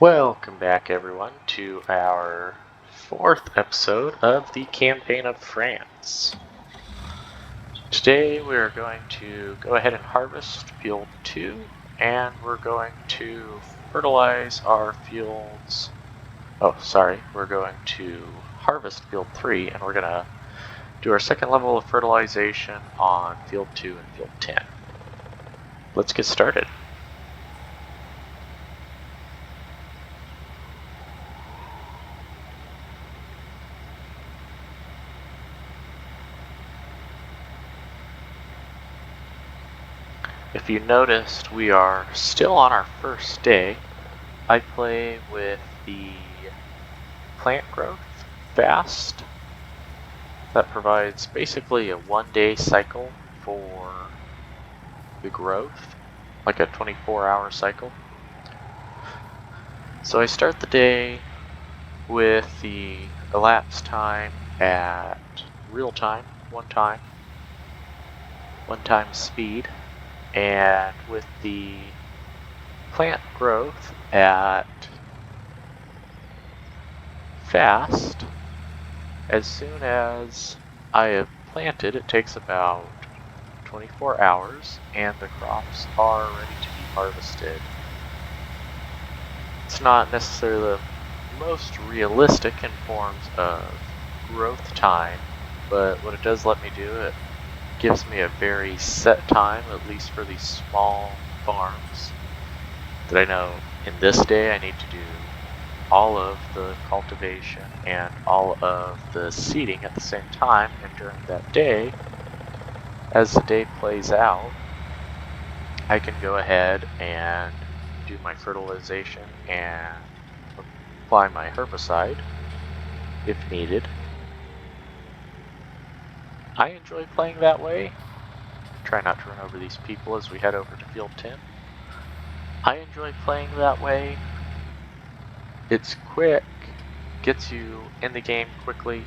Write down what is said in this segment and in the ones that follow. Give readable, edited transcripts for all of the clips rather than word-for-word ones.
Welcome back, everyone, to our fourth episode of the Campaign of France. Today we are going to go ahead and harvest Field 2, and we're going to fertilize our fields. We're going to harvest Field 3, and we're going to do our second level of fertilization on Field 2 and Field 10. Let's get started. If you noticed, we are still on our first day. I play with the plant growth fast. That provides basically a 1-day cycle for the growth, like a 24-hour cycle. So I start the day with the elapsed time at real time, one time speed, and with the plant growth at fast. As soon as I have planted, it takes about 24 hours and the crops are ready to be harvested. It's not necessarily the most realistic in forms of growth time, but what it does let me do, it gives me a very set time, at least for these small farms, that I know in this day I need to do all of the cultivation and all of the seeding at the same time, and during that day, as the day plays out, I can go ahead and do my fertilization and apply my herbicide if needed. I enjoy playing that way. Try not to run over these people as we head over to Field 10. I enjoy playing that way. It's quick, gets you in the game quickly.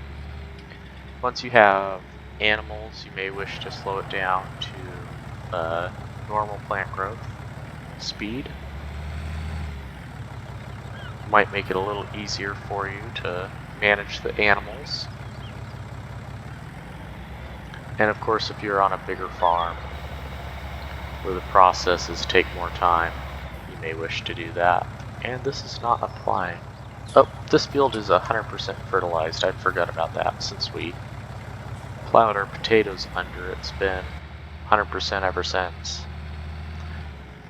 Once you have animals, you may wish to slow it down to normal plant growth speed. Might make it a little easier for you to manage the animals. And of course, if you're on a bigger farm where the processes take more time, you may wish to do that. And this is not applying. Oh, this field is 100% fertilized. I forgot about that. Since we plowed our potatoes under, it's been 100% ever since.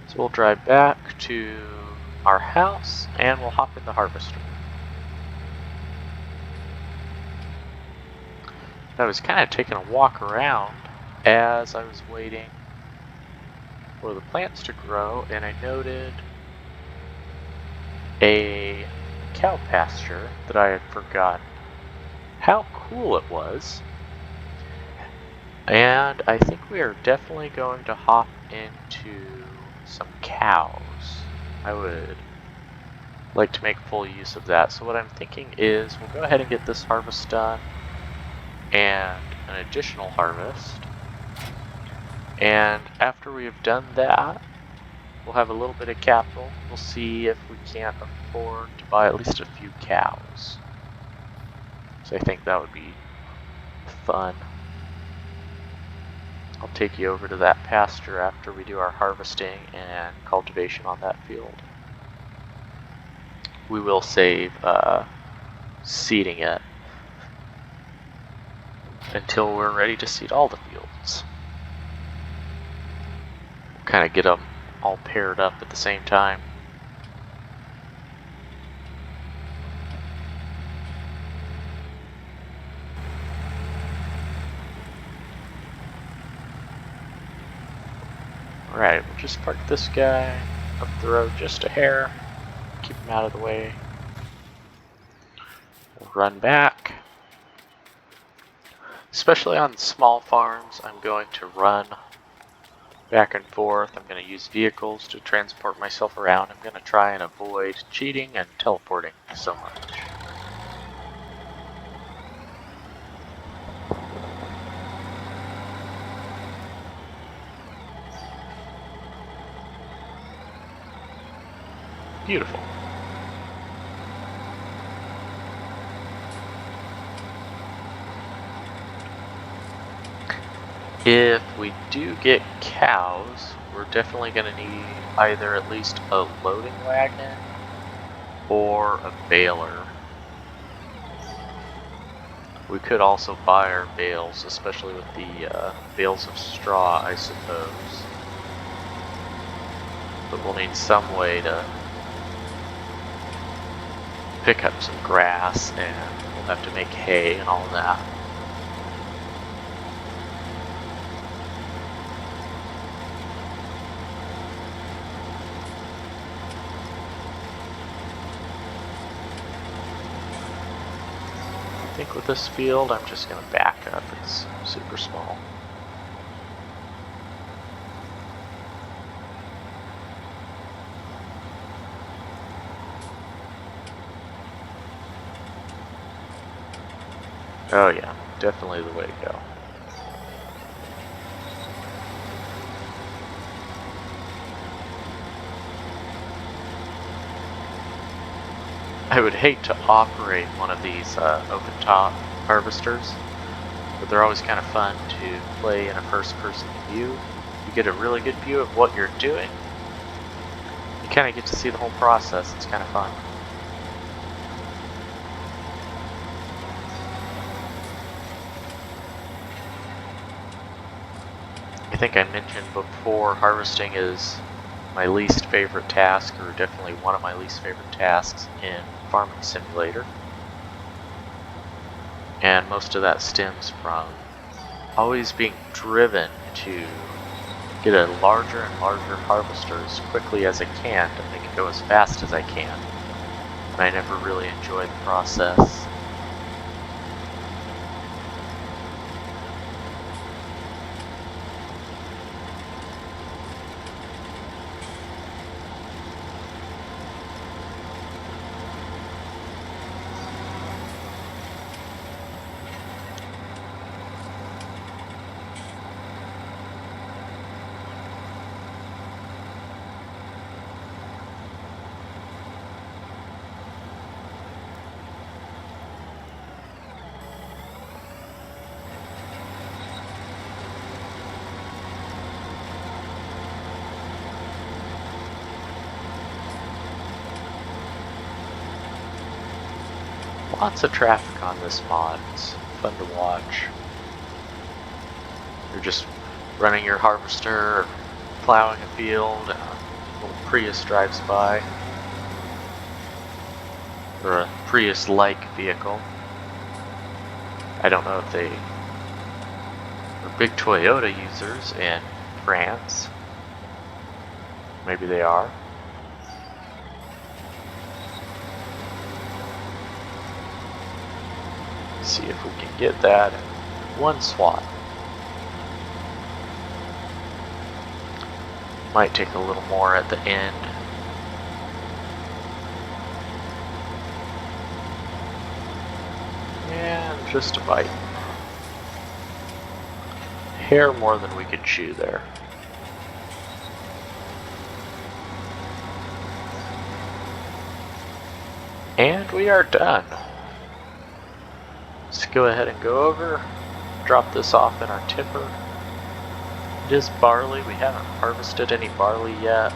So we'll drive back to our house and we'll hop in the harvester. I was kind of taking a walk around as I was waiting for the plants to grow, and I noted a cow pasture that I had forgotten how cool it was. And I think we are definitely going to hop into some cows. I would like to make full use of that. So what I'm thinking is we'll go ahead and get this harvest done and an additional harvest. And after we have done that, we'll have a little bit of capital. We'll see if we can't afford to buy at least a few cows. So I think that would be fun. I'll take you over to that pasture after we do our harvesting and cultivation on that field. We will save seeding it until we're ready to seed all the fields. Kind of get them all paired up at the same time. Alright, we'll just park this guy up the road just a hair. Keep him out of the way. We'll run back. Especially on small farms, I'm going to run back and forth. I'm going to use vehicles to transport myself around. I'm going to try and avoid cheating and teleporting so much. Beautiful. If we do get cows, we're definitely going to need either at least a loading wagon or a baler. We could also buy our bales, especially with the bales of straw, I suppose. But we'll need some way to pick up some grass, and we'll have to make hay and all that. I think with this field, I'm just going to back up. It's super small. Oh yeah, definitely the way to go. I would hate to operate one of these open top harvesters, but they're always kind of fun to play in a first person view. You get a really good view of what you're doing. You kind of get to see the whole process. It's kind of fun. I think I mentioned before, harvesting is my least favorite task, or definitely one of my least favorite tasks in Farming Simulator. And most of that stems from always being driven to get a larger and larger harvester as quickly as I can to make it go as fast as I can. And I never really enjoy the process. Lots of traffic on this mod. It's fun to watch. You're just running your harvester, plowing a field, and a little Prius drives by. Or a Prius-like vehicle. I don't know if they are big Toyota users in France. Maybe they are. See if we can get that in one swat. Might take a little more at the end. And just a bite. Hair more than we could chew there. And we are done. Let's go ahead and go over, drop this off in our tipper. It is barley. We haven't harvested any barley yet.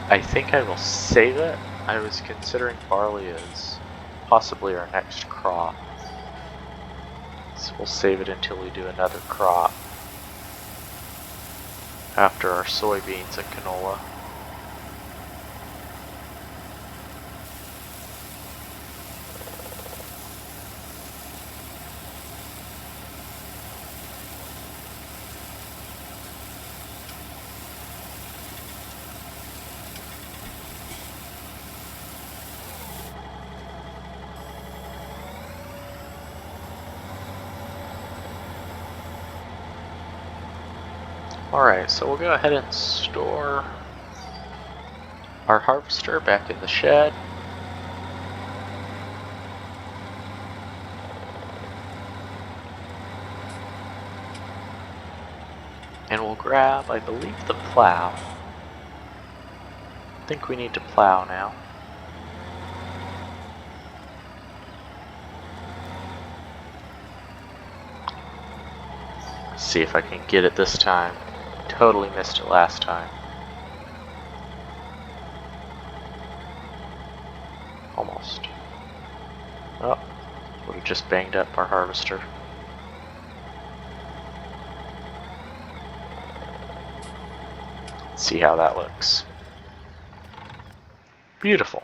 I think I will save it. I was considering barley as possibly our next crop. So we'll save it until we do another crop after our soybeans and canola. Alright, so we'll go ahead and store our harvester back in the shed. And we'll grab, I believe, the plow. I think we need to plow now. See if I can get it this time. Totally missed it last time. Almost. Oh, would have just banged up our harvester. Let's see how that looks. Beautiful.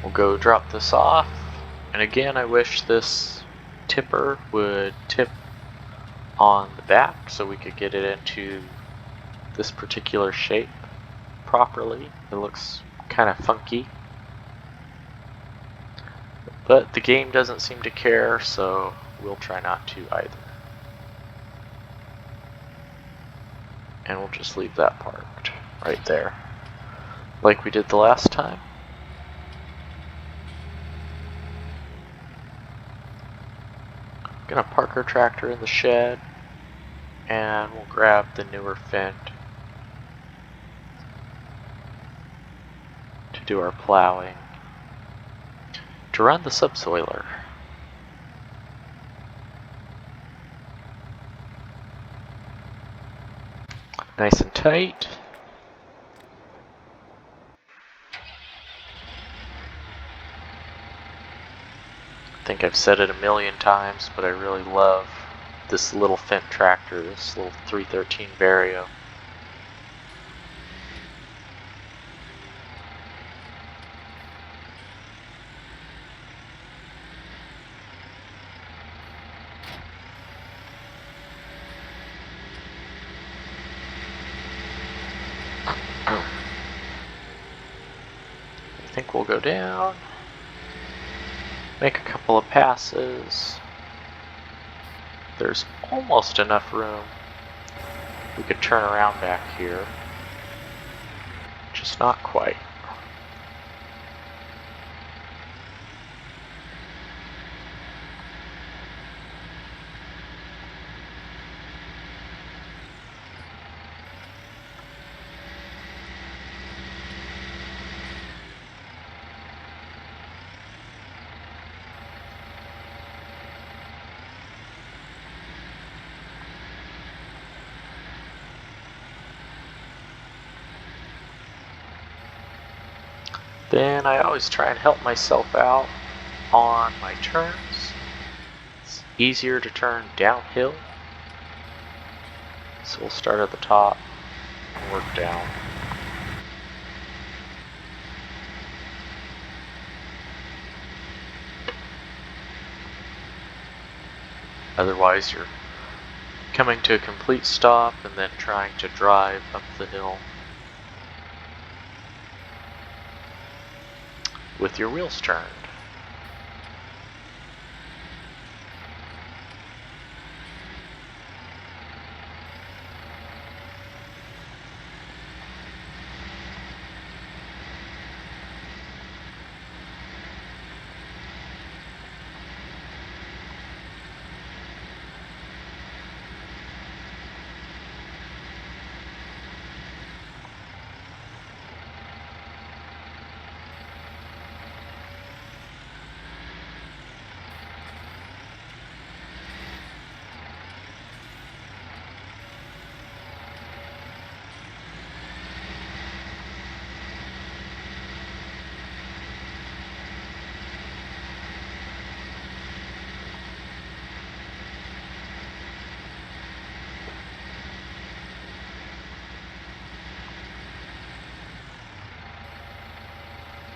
We'll go drop this off. And again, I wish this tipper would tip on the back so we could get it into this particular shape properly. It looks kind of funky. But the game doesn't seem to care, so we'll try not to either. And we'll just leave that parked right there, like we did the last time. Gonna park our tractor in the shed, and we'll grab the newer Fendt to do our plowing, to run the subsoiler. Nice and tight. I think I've said it a million times, but I really love this little Fendt tractor, this little 313 Vario. I think we'll go down, make a couple of passes. There's almost enough room. We could turn around back here. Just not quite. Then I always try and help myself out on my turns. It's easier to turn downhill. So we'll start at the top and work down. Otherwise you're coming to a complete stop and then trying to drive up the hill with your wheels turned.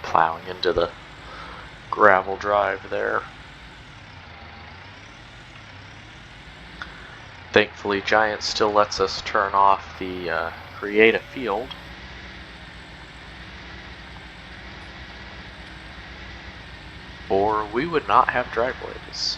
Plowing into the gravel drive there. Thankfully, Giant still lets us turn off the create a field. Or we would not have driveways.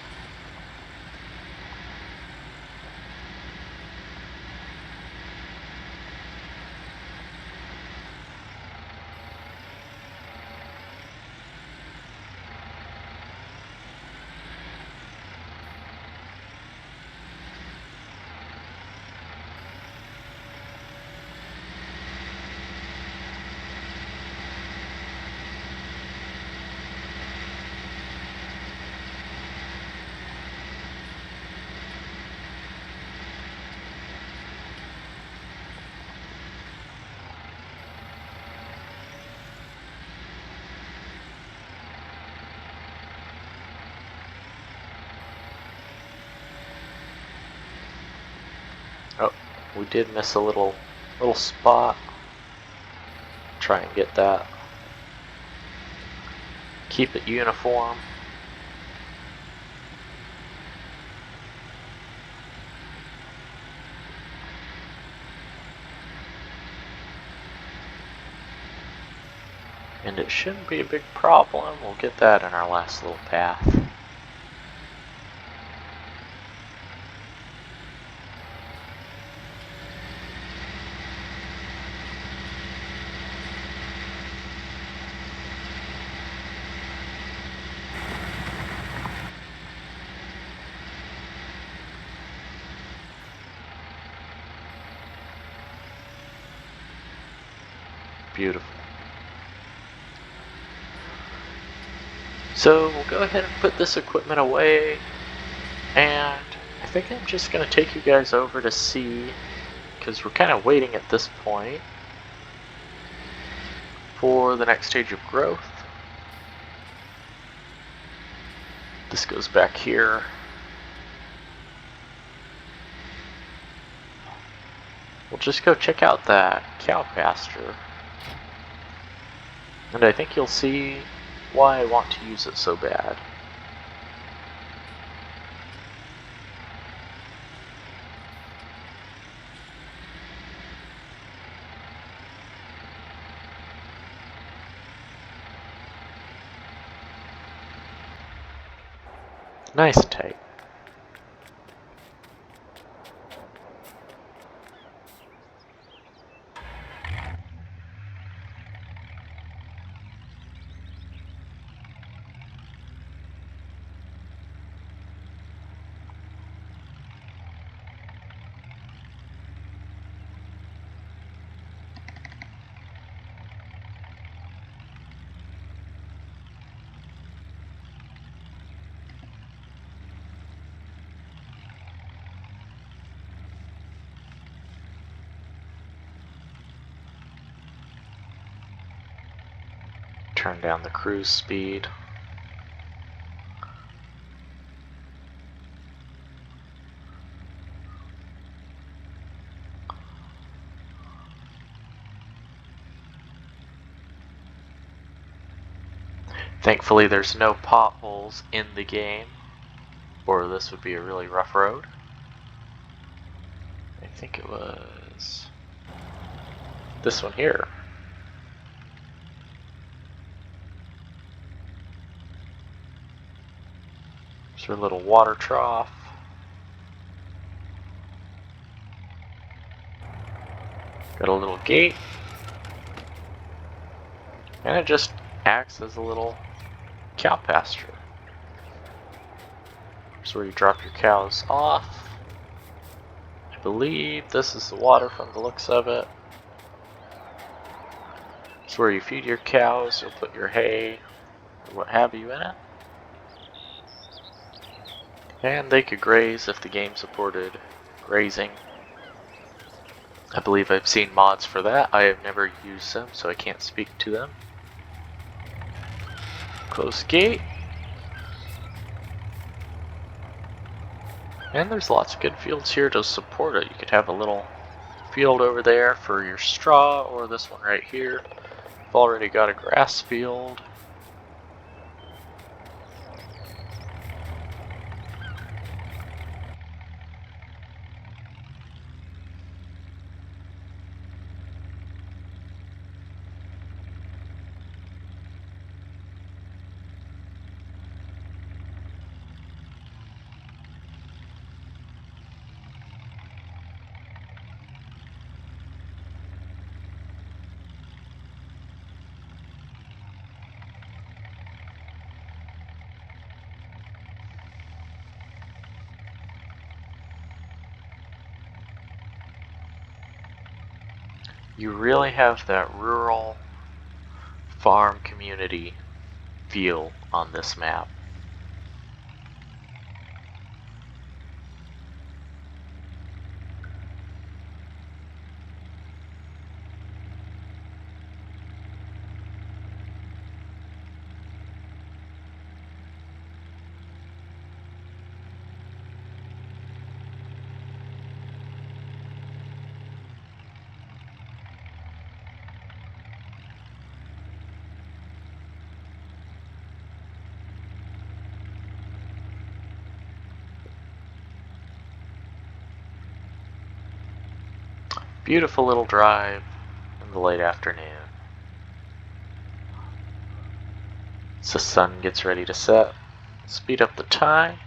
We did miss a little spot. Try and get that. Keep it uniform. And it shouldn't be a big problem. We'll get that in our last little path. Beautiful. So we'll go ahead and put this equipment away, and I think I'm just going to take you guys over to see, because we're kind of waiting at this point for the next stage of growth. This goes back here. We'll just go check out that cow pasture, and I think you'll see why I want to use it so bad. Nice and tight. Turn down the cruise speed. Thankfully there's no potholes in the game, or this would be a really rough road. I think it was this one here. There's our little water trough. Got a little gate. And it just acts as a little cow pasture. Here's where you drop your cows off. I believe this is the water from the looks of it. It's where you feed your cows, you'll put your hay or what have you in it. And they could graze if the game supported grazing. I believe I've seen mods for that. I have never used them, so I can't speak to them. Close gate. And there's lots of good fields here to support it. You could have a little field over there for your straw, or this one right here. I've already got a grass field. You really have that rural farm community feel on this map. Beautiful little drive in the late afternoon. As the sun gets ready to set, speed up the time.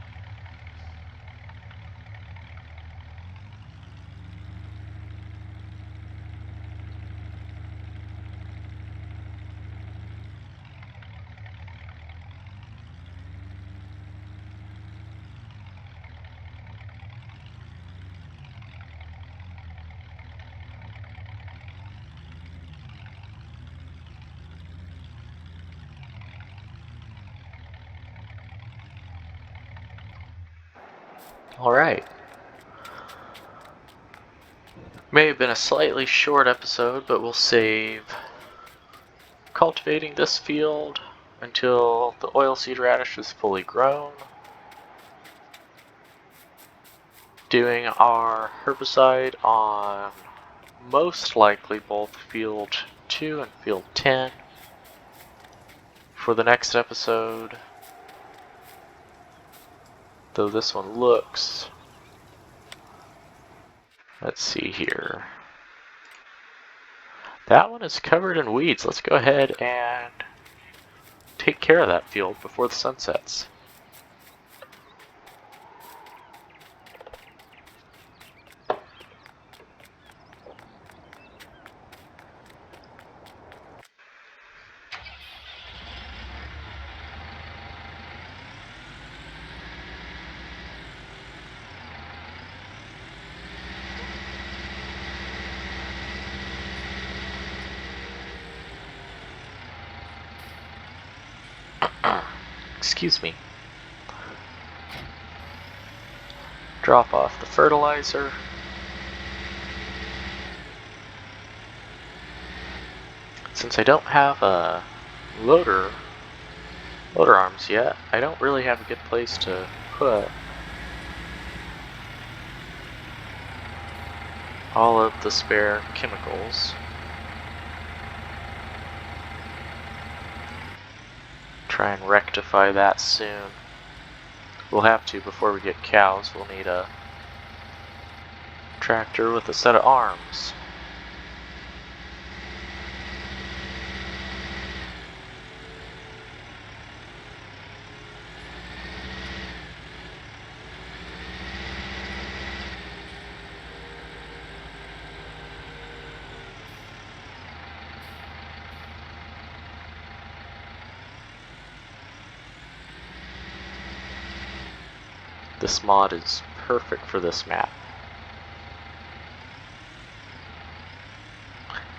Alright. May have been a slightly short episode, but we'll save cultivating this field until the oilseed radish is fully grown. Doing our herbicide on most likely both field 2 and field 10 for the next episode. Though this one looks, let's see here. That one is covered in weeds. Let's go ahead and take care of that field before the sun sets. Excuse me. Drop off the fertilizer. Since I don't have a loader arms yet, I don't really have a good place to put all of the spare chemicals. Try and rectify that soon. We'll have to before we get cows. We'll need a tractor with a set of arms. This mod is perfect for this map.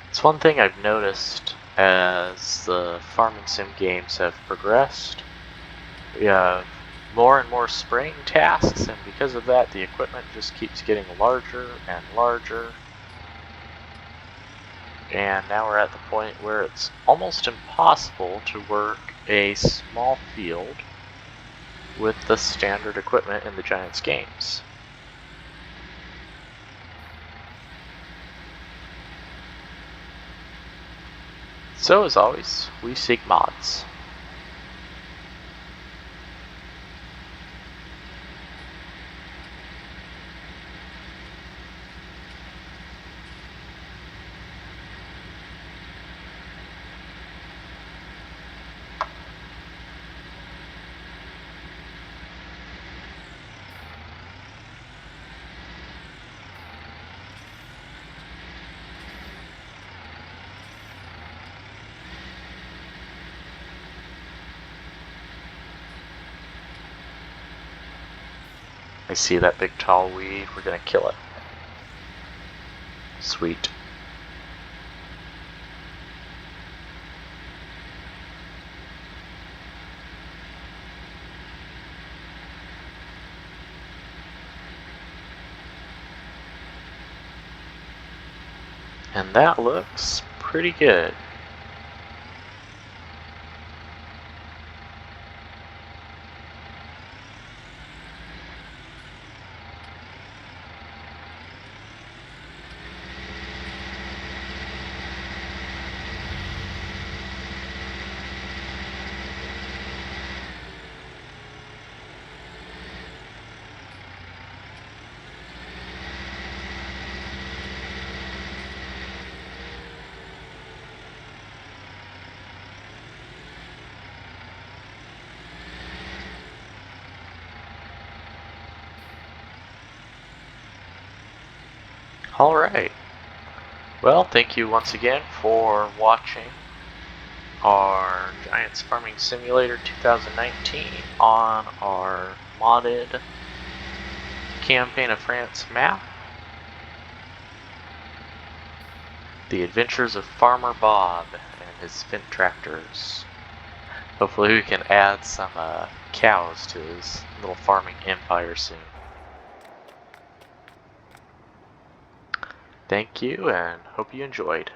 It's one thing I've noticed as the farming sim games have progressed. We have more and more spraying tasks, and because of that the equipment just keeps getting larger and larger. And now we're at the point where it's almost impossible to work a small field with the standard equipment in the Giants games. So as always, we seek mods. I see that big tall weed, we're gonna kill it. Sweet. And that looks pretty good. Alright. Well, thank you once again for watching our Giants Farming Simulator 2019 on our modded Campaign of France map. The Adventures of Farmer Bob and his Fendt tractors. Hopefully we can add some cows to his little farming empire soon. Thank you and hope you enjoyed.